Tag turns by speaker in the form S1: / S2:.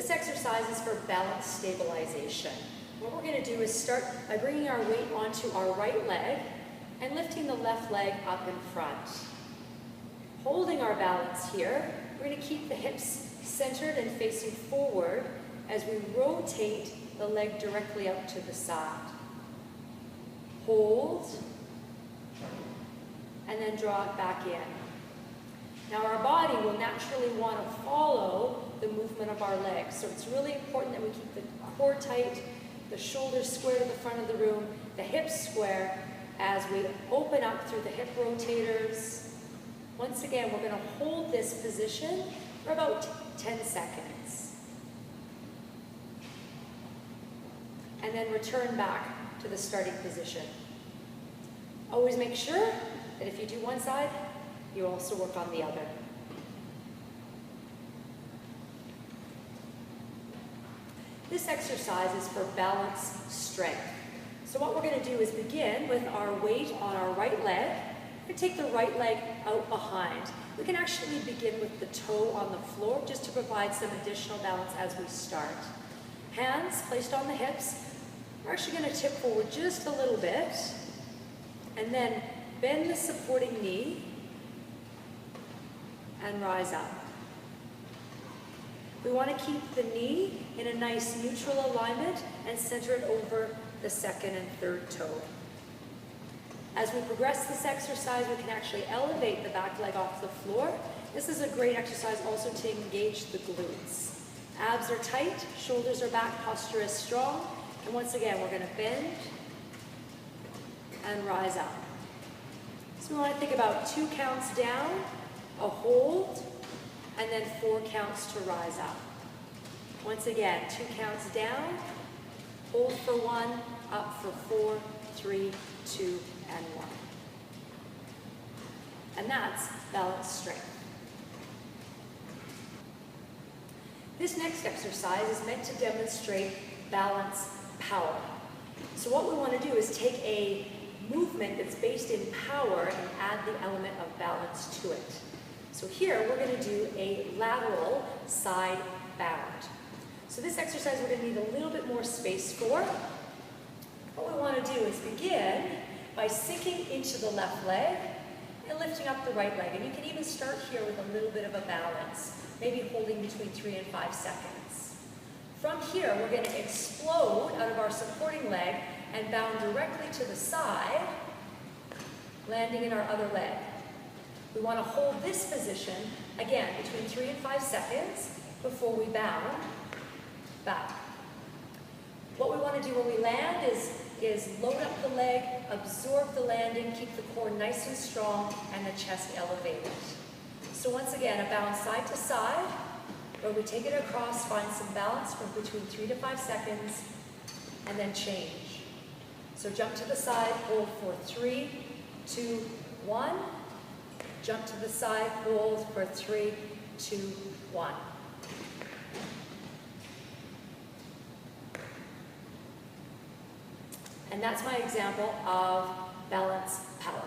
S1: This exercise is for balance stabilization. What we're going to do is start by bringing our weight onto our right leg and lifting the left leg up in front. Holding our balance here, we're going to keep the hips centered and facing forward as we rotate the leg directly up to the side. Hold, and then draw it back in. Now our body will naturally want to follow the movement of our legs, so it's really important that we keep the core tight, the shoulders square to the front of the room, the hips square as we open up through the hip rotators. Once again, we're going to hold this position for about 10 seconds. And then return back to the starting position. Always make sure that if you do one side, you also work on the other. This exercise is for balance strength. So what we're going to do is begin with our weight on our right leg. We're going to take the right leg out behind. We can actually begin with the toe on the floor just to provide some additional balance as we start. Hands placed on the hips. We're actually going to tip forward just a little bit and then bend the supporting knee and rise up. We want to keep the knee in a nice neutral alignment and center it over the second and third toe. As we progress this exercise, we can actually elevate the back leg off the floor. This is a great exercise also to engage the glutes. Abs are tight, shoulders are back, posture is strong. And once again, we're going to bend and rise up. So we want to think about 2 counts down, a hold, and then 4 counts to rise up. Once again, 2 counts down, hold for 1, up for 4, 3, 2, and 1. And that's balance strength. This next exercise is meant to demonstrate balance power. So what we want to do is take a movement that's based in power and add the element of balance to it. So here we're going to do a lateral side bound. So this exercise we're going to need a little bit more space for. What we want to do is begin by sinking into the left leg and lifting up the right leg. And you can even start here with a little bit of a balance, maybe holding between 3 and 5 seconds. From here, we're going to explode out of our supporting leg and bound directly to the side, landing in our other leg. We want to hold this position, again, between 3 and 5 seconds before we bound back. What we want to do when we land is load up the leg, absorb the landing, keep the core nice and strong, and the chest elevated. So once again, a bound side to side, where we take it across, find some balance for between 3 to 5 seconds, and then change. So jump to the side, hold for 3, 2, 1. Jump to the side, hold for 3, 2, 1. And that's my example of balance power.